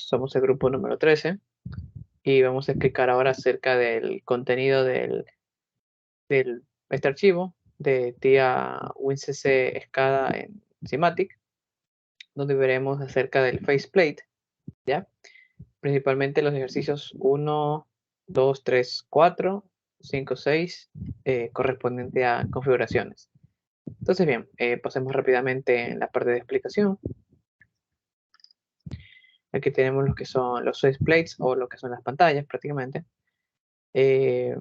somos el grupo número 13 y vamos a explicar ahora acerca del contenido de este archivo de TIA WinCC SCADA en Simatic, donde veremos acerca del faceplate, ¿ya? Principalmente los ejercicios 1, 2, 3, 4, 5, 6, correspondiente a configuraciones. Entonces, bien, pasemos rápidamente en la parte de explicación. Aquí tenemos lo que son los faceplates o lo que son las pantallas prácticamente. Es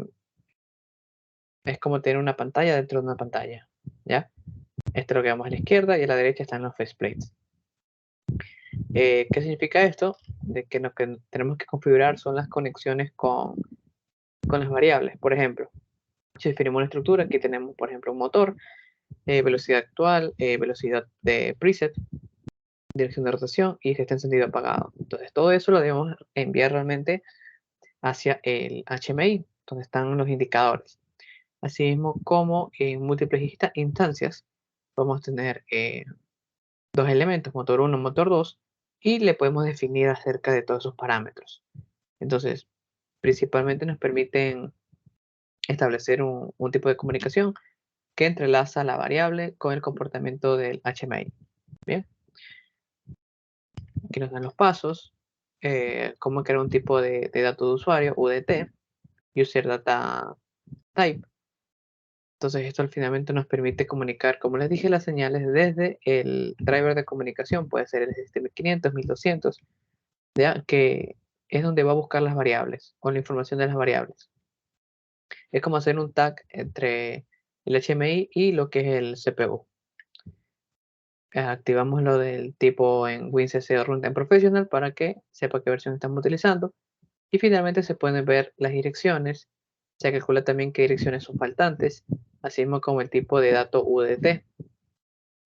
como tener una pantalla dentro de una pantalla, ¿ya? Esto es lo que vemos a la izquierda y a la derecha están los faceplates. ¿Qué significa esto? De que lo que tenemos que configurar son las conexiones con las variables. Por ejemplo, si definimos una estructura, aquí tenemos, por ejemplo, un motor, velocidad actual, velocidad de preset, dirección de rotación y gestión encendido apagado. Entonces, todo eso lo debemos enviar realmente hacia el HMI, donde están los indicadores. Asimismo, como en múltiples instancias, podemos tener dos elementos, motor 1, motor 2, y le podemos definir acerca de todos esos parámetros. Entonces, principalmente nos permiten establecer un tipo de comunicación que entrelaza la variable con el comportamiento del HMI. Bien, aquí nos dan los pasos, cómo crear un tipo de dato de usuario, UDT, User Data Type. Entonces esto finalmente nos permite comunicar, como les dije, las señales desde el driver de comunicación, puede ser el ST1500, 1200, ¿ya? Que es donde va a buscar las variables o la información de las variables. Es como hacer un tag entre el HMI y lo que es el CPU. Activamos lo del tipo en WinCC o Runtime Professional para que sepa qué versión estamos utilizando. Y finalmente se pueden ver las direcciones. Se calcula también qué direcciones son faltantes, así mismo como el tipo de dato UDT.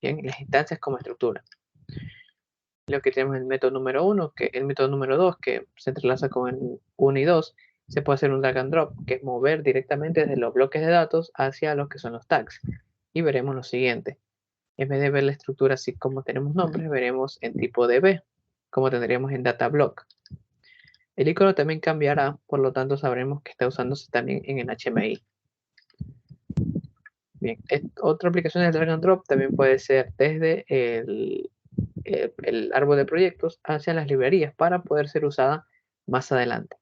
Bien, las instancias como estructura. Lo que tenemos el método número 1, que el método número 2, que se entrelaza con el 1 y 2, se puede hacer un drag and drop, que es mover directamente desde los bloques de datos hacia lo que son los tags. Y veremos lo siguiente. En vez de ver la estructura así como tenemos nombres, veremos en tipo DB, como tendríamos en data block. El icono también cambiará, por lo tanto sabremos que está usándose también en el HMI. Bien, otra aplicación de drag and drop también puede ser desde el árbol de proyectos hacia las librerías para poder ser usada más adelante.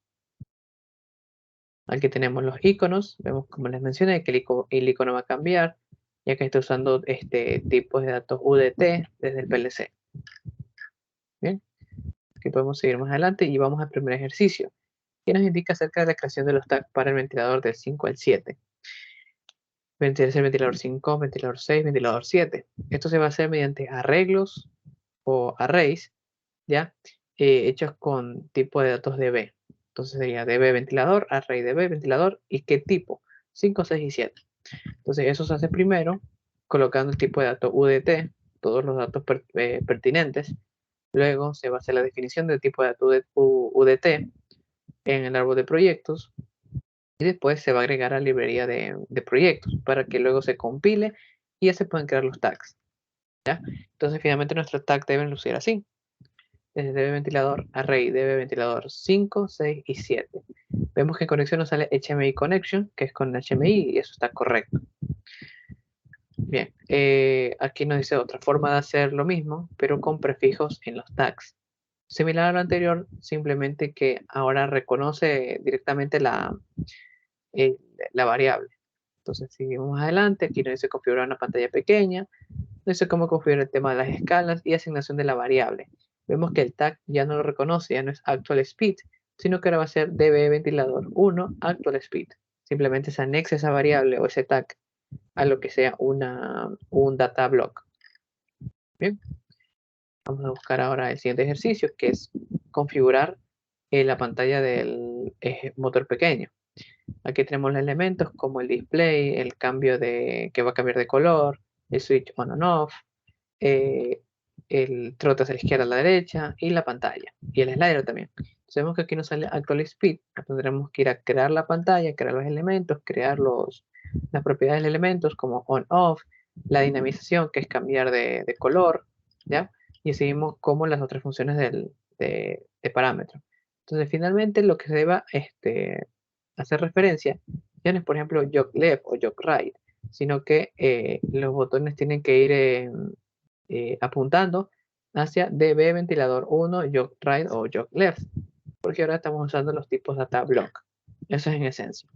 Aquí tenemos los iconos, vemos como les mencioné que el icono va a cambiar, ya que está usando este tipo de datos UDT desde el PLC. Bien, aquí podemos seguir más adelante y vamos al primer ejercicio, que nos indica acerca de la creación de los tags para el ventilador del 5 al 7. Ventilador 5, ventilador 6, ventilador 7. Esto se va a hacer mediante arreglos o arrays, ¿ya? Hechos con tipo de datos DB. Entonces sería DB ventilador, array DB ventilador y qué tipo, 5, 6 y 7. Entonces eso se hace primero colocando el tipo de dato UDT, todos los datos pertinentes. Luego se va a hacer la definición del tipo de dato UDT en el árbol de proyectos y después se va a agregar a la librería de proyectos para que luego se compile y ya se pueden crear los tags, ¿ya? Entonces finalmente nuestros tags deben lucir así. Desde DB ventilador, array, DB ventilador 5, 6 y 7. Vemos que en conexión nos sale HMI connection, que es con HMI y eso está correcto. Bien, aquí nos dice otra forma de hacer lo mismo, pero con prefijos en los tags. Similar a lo anterior, simplemente que ahora reconoce directamente la variable. Entonces, seguimos adelante. Aquí nos dice configurar una pantalla pequeña. Nos dice cómo configurar el tema de las escalas y asignación de la variable. Vemos que el tag ya no lo reconoce, ya no es actual speed, sino que ahora va a ser db ventilador 1 actual speed. Simplemente se anexa esa variable o ese tag a lo que sea un data block. Bien, vamos a buscar ahora el siguiente ejercicio, que es configurar la pantalla del motor pequeño. Aquí tenemos los elementos como el display, el cambio que va a cambiar de color, el switch on and off, el trote hacia la izquierda a la derecha y la pantalla y el slider también. Sabemos que aquí nos sale actual speed, tendremos que ir a crear la pantalla, crear los elementos, crear las propiedades de elementos como on off, la dinamización que es cambiar de color, ¿ya? Y seguimos como las otras funciones de parámetros. Entonces, finalmente, lo que se deba hacer referencia ya no es, por ejemplo, jog left o jog right, sino que los botones tienen que ir apuntando hacia DB ventilador 1, jog right o jog left, porque ahora estamos usando los tipos data block. Eso es en esencia.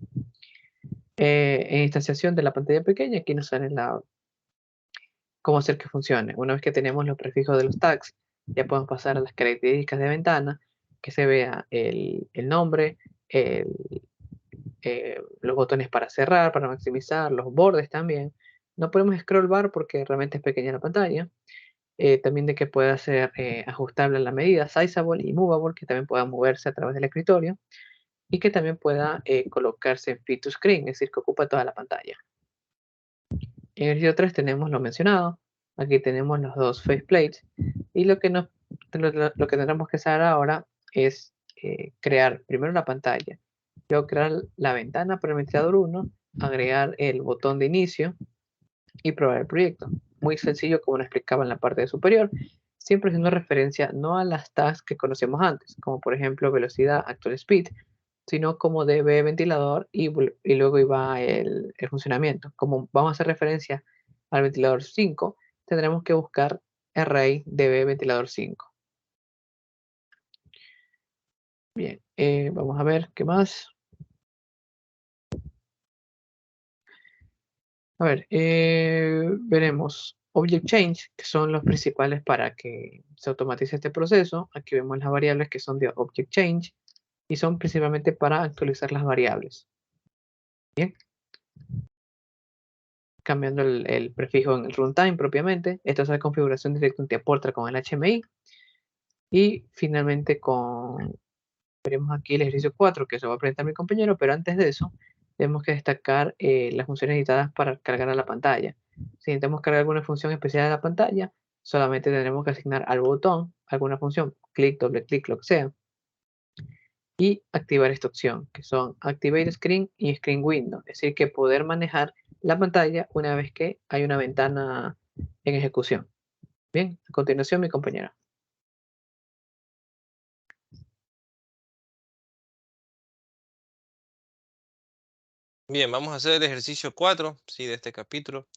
En instanciación de la pantalla pequeña, aquí nos sale cómo hacer que funcione. Una vez que tenemos los prefijos de los tags, ya podemos pasar a las características de ventana, que se vea el nombre, los botones para cerrar, para maximizar, los bordes también. No podemos scroll bar porque realmente es pequeña la pantalla. También de que pueda ser ajustable a la medida, sizable y movable, que también pueda moverse a través del escritorio y que también pueda colocarse en fit to screen, es decir, que ocupa toda la pantalla. En el ejercicio 3 tenemos lo mencionado, aquí tenemos los dos faceplates y lo que tendremos que hacer ahora es crear primero la pantalla, luego crear la ventana para el ventilador 1, agregar el botón de inicio y probar el proyecto. Muy sencillo como lo explicaba en la parte superior, siempre haciendo referencia no a las tags que conocíamos antes, como por ejemplo velocidad, actual speed, sino como db ventilador y luego iba el funcionamiento. Como vamos a hacer referencia al ventilador 5, tendremos que buscar array db ventilador 5. Bien, vamos a ver qué más. A ver, veremos Object Change, que son los principales para que se automatice este proceso. Aquí vemos las variables que son de Object Change y son principalmente para actualizar las variables. Bien. Cambiando el prefijo en el runtime propiamente. Esta es la configuración directa en Portra con el HMI. Y finalmente veremos aquí el ejercicio 4, que se va a presentar mi compañero, pero antes de eso, tenemos que destacar las funciones necesitadas para cargar a la pantalla. Si necesitamos cargar alguna función especial a la pantalla, solamente tendremos que asignar al botón alguna función, clic, doble clic, lo que sea, y activar esta opción, que son Activate Screen y Screen Window, es decir, que poder manejar la pantalla una vez que hay una ventana en ejecución. Bien, a continuación mi compañera. Bien, vamos a hacer el ejercicio 4, sí, de este capítulo.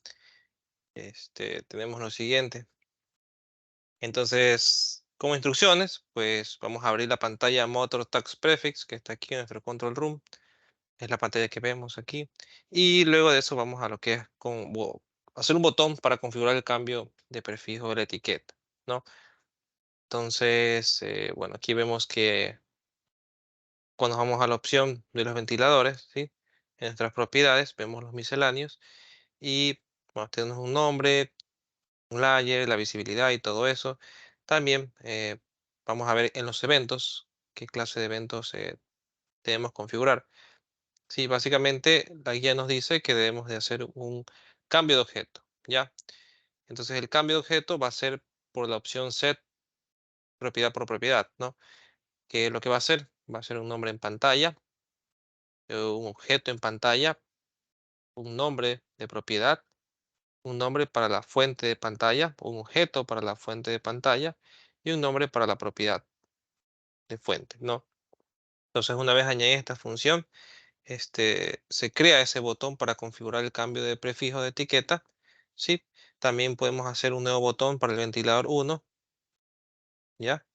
Tenemos lo siguiente. Entonces, como instrucciones, pues vamos a abrir la pantalla Motor Task Prefix, que está aquí en nuestro control room. Es la pantalla que vemos aquí. Y luego de eso vamos a lo que es hacer un botón para configurar el cambio de prefijo de la etiqueta, ¿no? Entonces, bueno, aquí vemos que cuando vamos a la opción de los ventiladores, ¿sí? En nuestras propiedades vemos los misceláneos y bueno, tenemos un nombre, un layer, la visibilidad y todo eso. También vamos a ver en los eventos qué clase de eventos debemos configurar. Sí, básicamente la guía nos dice que debemos de hacer un cambio de objeto, ¿ya? Entonces el cambio de objeto va a ser por la opción set propiedad por propiedad, ¿no? Que lo que va a hacer va a ser un nombre en pantalla, un objeto en pantalla, un nombre de propiedad, un nombre para la fuente de pantalla, un objeto para la fuente de pantalla y un nombre para la propiedad de fuente, ¿no? Entonces, una vez añadida esta función, se crea ese botón para configurar el cambio de prefijo de etiqueta, ¿sí? También podemos hacer un nuevo botón para el ventilador 1, ¿ya?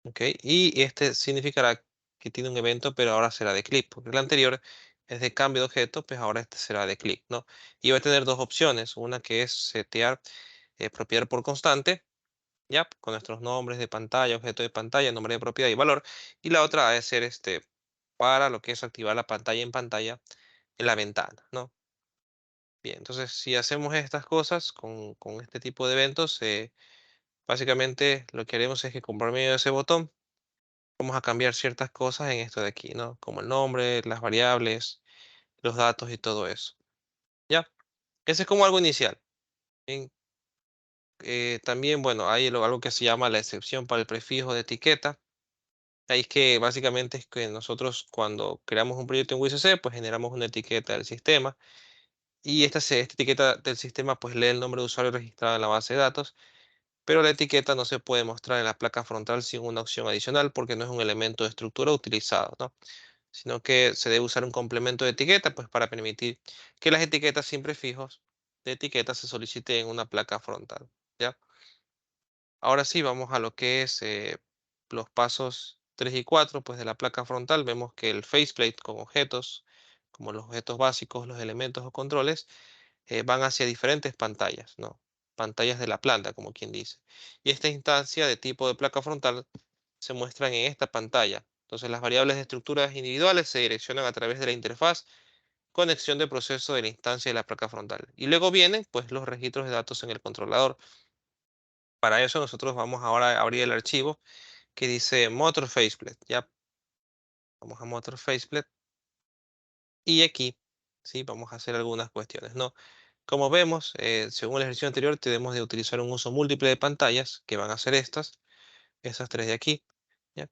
¿Ok? Y este significará que tiene un evento, pero ahora será de clic, porque el anterior es de cambio de objeto, pues ahora este será de clic, ¿no? Y va a tener dos opciones, una que es setear propiedad por constante, ya, con nuestros nombres de pantalla, objeto de pantalla, nombre de propiedad y valor. Y la otra es ser para lo que es activar la pantalla en pantalla en la ventana, ¿no? Bien, entonces si hacemos estas cosas con este tipo de eventos, básicamente lo que haremos es que por medio de ese botón vamos a cambiar ciertas cosas en esto de aquí, ¿no? Como el nombre, las variables, los datos y todo eso. ¿Ya? Ese es como algo inicial. Bien, también, bueno, hay algo que se llama la excepción para el prefijo de etiqueta. Ahí es que básicamente es que nosotros cuando creamos un proyecto en WCC, pues generamos una etiqueta del sistema y esta etiqueta del sistema pues lee el nombre de usuario registrado en la base de datos, pero la etiqueta no se puede mostrar en la placa frontal sin una opción adicional porque no es un elemento de estructura utilizado, ¿no? Sino que se debe usar un complemento de etiqueta pues para permitir que las etiquetas sin prefijos de etiqueta se soliciten en una placa frontal, ¿ya? Ahora sí, vamos a lo que es los pasos 3 y 4 pues de la placa frontal. Vemos que el faceplate con objetos, como los objetos básicos, los elementos o controles, van hacia diferentes pantallas, ¿no? Pantallas de la planta, como quien dice. Y esta instancia de tipo de placa frontal se muestran en esta pantalla. Entonces las variables de estructuras individuales se direccionan a través de la interfaz conexión de proceso de la instancia de la placa frontal. Y luego vienen pues los registros de datos en el controlador. Para eso nosotros vamos ahora a abrir el archivo que dice Motor Faceplate. Ya vamos a Motor Faceplate y aquí sí vamos a hacer algunas cuestiones, ¿no? Como vemos, según el ejercicio anterior, tenemos de utilizar un uso múltiple de pantallas, que van a ser estas tres de aquí, ¿ya?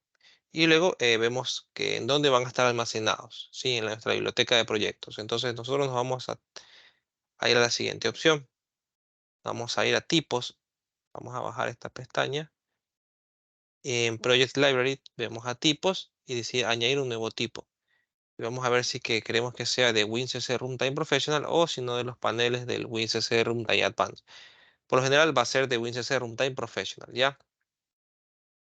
Y luego vemos que en dónde van a estar almacenados, ¿sí? En nuestra biblioteca de proyectos. Entonces nosotros nos vamos a ir a la siguiente opción. Vamos a ir a tipos, vamos a bajar esta pestaña. En Project Library vemos a tipos y decir añadir un nuevo tipo. Y vamos a ver si que queremos que sea de WinCC Runtime Professional o si no de los paneles del WinCC Runtime Advanced. Por lo general va a ser de WinCC Runtime Professional, ¿ya?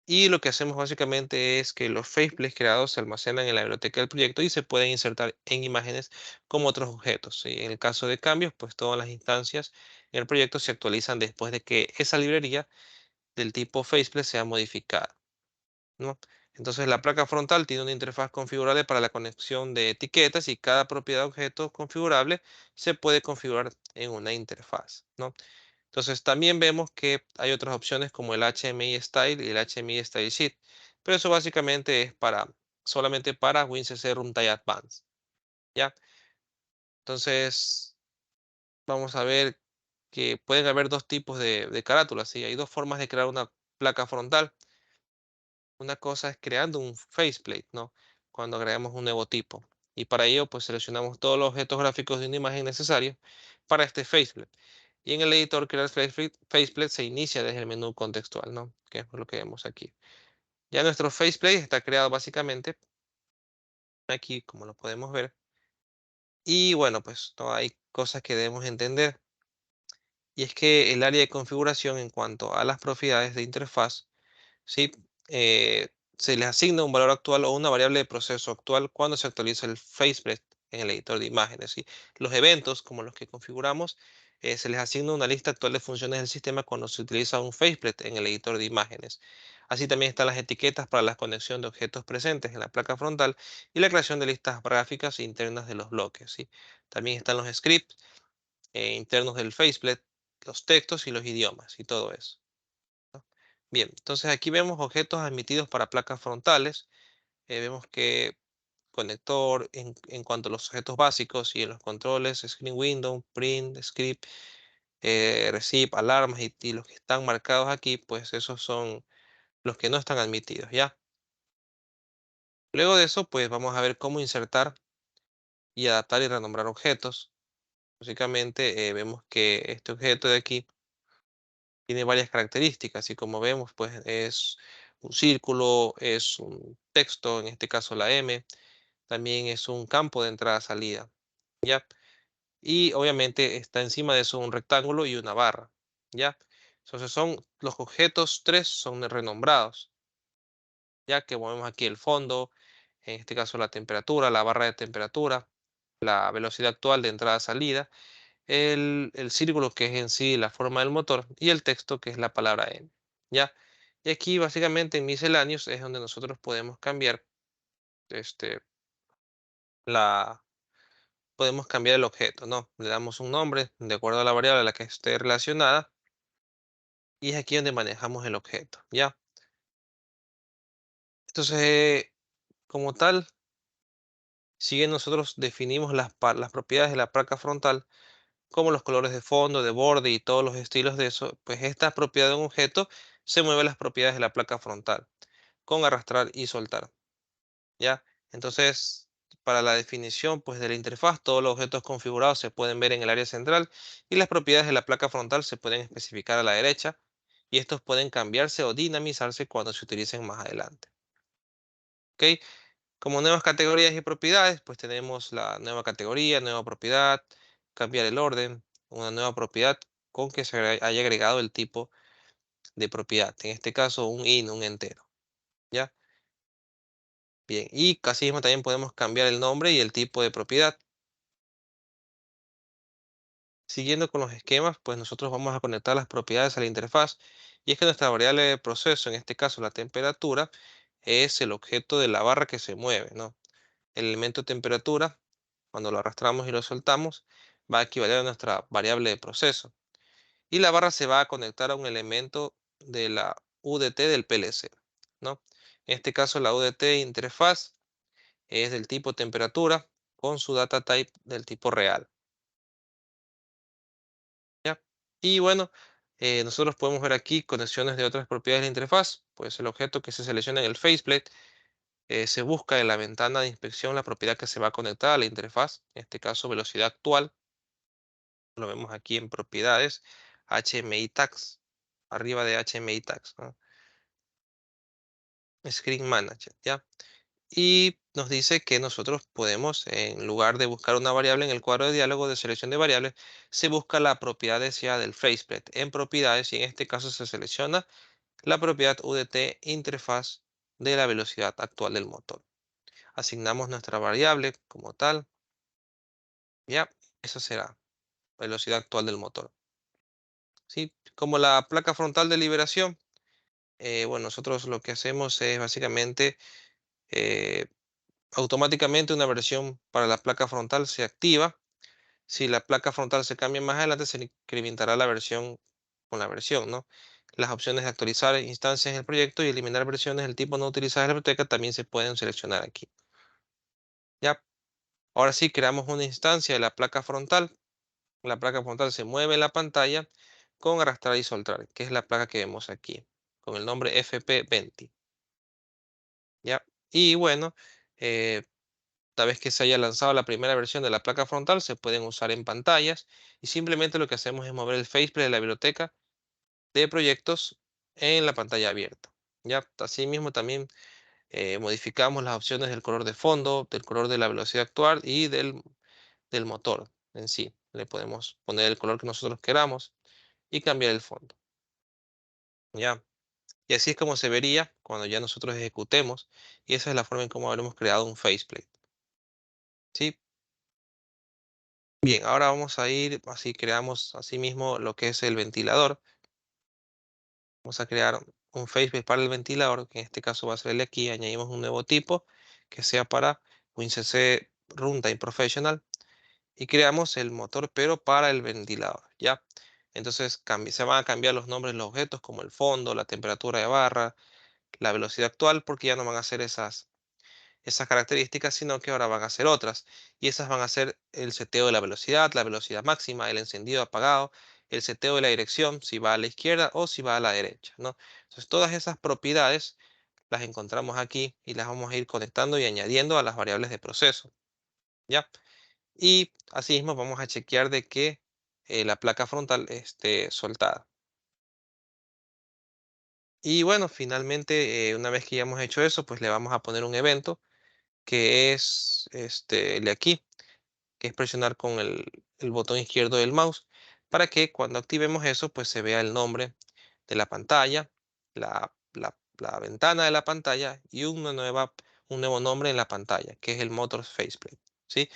Y lo que hacemos básicamente es que los faceplates creados se almacenan en la biblioteca del proyecto y se pueden insertar en imágenes como otros objetos, ¿sí? En el caso de cambios, pues todas las instancias en el proyecto se actualizan después de que esa librería del tipo faceplate sea modificada, ¿no? Entonces la placa frontal tiene una interfaz configurable para la conexión de etiquetas y cada propiedad de objeto configurable se puede configurar en una interfaz, ¿no? Entonces también vemos que hay otras opciones como el HMI Style y el HMI Style Sheet, pero eso básicamente es solamente para WinCC Runtime Advanced, ¿ya? Entonces vamos a ver que pueden haber dos tipos de carátulas, ¿sí? Hay dos formas de crear una placa frontal. Una cosa es creando un faceplate, ¿no? Cuando agregamos un nuevo tipo. Y para ello, pues seleccionamos todos los objetos gráficos de una imagen necesarios para este faceplate. Y en el editor crear faceplate se inicia desde el menú contextual, ¿no? Que es lo que vemos aquí. Ya nuestro faceplate está creado básicamente aquí, como lo podemos ver. Y bueno, pues no hay cosas que debemos entender. Y es que el área de configuración en cuanto a las propiedades de interfaz, ¿sí? Se les asigna un valor actual o una variable de proceso actual cuando se actualiza el faceplate en el editor de imágenes, ¿sí? Los eventos, como los que configuramos, se les asigna una lista actual de funciones del sistema cuando se utiliza un faceplate en el editor de imágenes. Así también están las etiquetas para la conexión de objetos presentes en la placa frontal y la creación de listas gráficas internas de los bloques, ¿sí? También están los scripts internos del faceplate, los textos y los idiomas y todo eso. Bien, entonces aquí vemos objetos admitidos para placas frontales. Vemos que conector en cuanto a los objetos básicos y en los controles, screen window, print, script, receive, alarmas y los que están marcados aquí, pues esos son los que no están admitidos, ¿ya? Luego de eso, pues vamos a ver cómo insertar y adaptar y renombrar objetos. Básicamente vemos que este objeto de aquí tiene varias características y como vemos, pues es un círculo, es un texto, en este caso la M, también es un campo de entrada-salida, ¿ya? Y obviamente está encima de eso un rectángulo y una barra, ¿ya? Entonces son los objetos tres son renombrados, ya que vemos aquí el fondo, en este caso la temperatura, la barra de temperatura, la velocidad actual de entrada-salida, el círculo que es en sí la forma del motor y el texto que es la palabra M, ¿ya? Y aquí básicamente en misceláneos es donde nosotros podemos cambiar este, la, podemos cambiar el objeto, ¿no? Le damos un nombre de acuerdo a la variable a la que esté relacionada y es aquí donde manejamos el objeto, ¿ya? Entonces, como tal, si bien nosotros definimos las propiedades de la placa frontal, como los colores de fondo, de borde y todos los estilos de eso, pues esta propiedad de un objeto se mueve las propiedades de la placa frontal con arrastrar y soltar, ¿ya? Entonces, para la definición pues, de la interfaz, todos los objetos configurados se pueden ver en el área central y las propiedades de la placa frontal se pueden especificar a la derecha y estos pueden cambiarse o dinamizarse cuando se utilicen más adelante. ¿Ok? Como nuevas categorías y propiedades, pues tenemos la nueva categoría, nueva propiedad, cambiar el orden, una nueva propiedad con que se haya agregado el tipo de propiedad. En este caso, un int, un entero. ¿Ya? Bien. Y así mismo también podemos cambiar el nombre y el tipo de propiedad. Siguiendo con los esquemas, pues nosotros vamos a conectar las propiedades a la interfaz. Y es que nuestra variable de proceso, en este caso la temperatura, es el objeto de la barra que se mueve, ¿no? El elemento temperatura, cuando lo arrastramos y lo soltamos, va a equivaler a nuestra variable de proceso. Y la barra se va a conectar a un elemento de la UDT del PLC, ¿no? En este caso, la UDT interfaz es del tipo temperatura con su data type del tipo real. ¿Ya? Y bueno, nosotros podemos ver aquí conexiones de otras propiedades de la interfaz. Pues el objeto que se selecciona en el faceplate se busca en la ventana de inspección la propiedad que se va a conectar a la interfaz, en este caso velocidad actual. Lo vemos aquí en propiedades, HMI tags, arriba de HMI tags, ¿no? Screen Manager, ¿ya? Y nos dice que nosotros podemos, en lugar de buscar una variable en el cuadro de diálogo de selección de variables, se busca la propiedad deseada del faceplate en propiedades y en este caso se selecciona la propiedad UDT interfaz de la velocidad actual del motor. Asignamos nuestra variable como tal, ¿ya? Esa será velocidad actual del motor. ¿Sí? Como la placa frontal de liberación, bueno, nosotros lo que hacemos es básicamente eh, automáticamente una versión para la placa frontal se activa. Si la placa frontal se cambia más adelante, se incrementará la versión con la versión, ¿no? Las opciones de actualizar instancias en el proyecto y eliminar versiones del tipo no utilizadas en la biblioteca también se pueden seleccionar aquí. Ya, ahora sí creamos una instancia de la placa frontal. La placa frontal se mueve en la pantalla con arrastrar y soltar, que es la placa que vemos aquí, con el nombre FP20. ¿Ya? Y bueno, eh, una vez que se haya lanzado la primera versión de la placa frontal, se pueden usar en pantallas y simplemente lo que hacemos es mover el faceplate de la biblioteca de proyectos en la pantalla abierta. ¿Ya? Asimismo, también modificamos las opciones del color de fondo, del color de la velocidad actual y del motor en sí. Le podemos poner el color que nosotros queramos y cambiar el fondo. ¿Ya? Y así es como se vería cuando ya nosotros ejecutemos. Y esa es la forma en cómo habremos creado un faceplate. ¿Sí? Bien, ahora vamos a ir, así creamos así mismo lo que es el ventilador. Vamos a crear un faceplate para el ventilador, que en este caso va a ser el de aquí. Añadimos un nuevo tipo que sea para WinCC Runtime Professional. Y creamos el motor, pero para el ventilador, ¿ya? Entonces se van a cambiar los nombres de los objetos como el fondo, la temperatura de barra, la velocidad actual, porque ya no van a ser esas características, sino que ahora van a ser otras. Y esas van a ser el seteo de la velocidad máxima, el encendido apagado, el seteo de la dirección, si va a la izquierda o si va a la derecha, ¿no? Entonces todas esas propiedades las encontramos aquí y las vamos a ir conectando y añadiendo a las variables de proceso, ¿ya? Y asimismo vamos a chequear de que la placa frontal esté soltada. Y bueno, finalmente, una vez que ya hemos hecho eso, pues le vamos a poner un evento que es el de aquí, que es presionar con el botón izquierdo del mouse para que cuando activemos eso, pues se vea el nombre de la pantalla, la ventana de la pantalla y un nuevo nombre en la pantalla, que es el Motors Faceplate, ¿sí?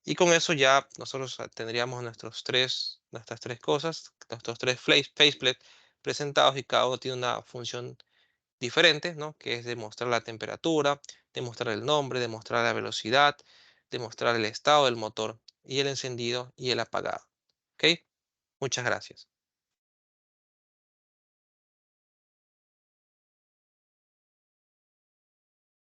Y con eso ya nosotros tendríamos nuestras tres cosas, nuestros tres faceplates presentados y cada uno tiene una función diferente, ¿no? Que es demostrar la temperatura, demostrar el nombre, demostrar la velocidad, demostrar el estado del motor y el encendido y el apagado. ¿Ok? Muchas gracias.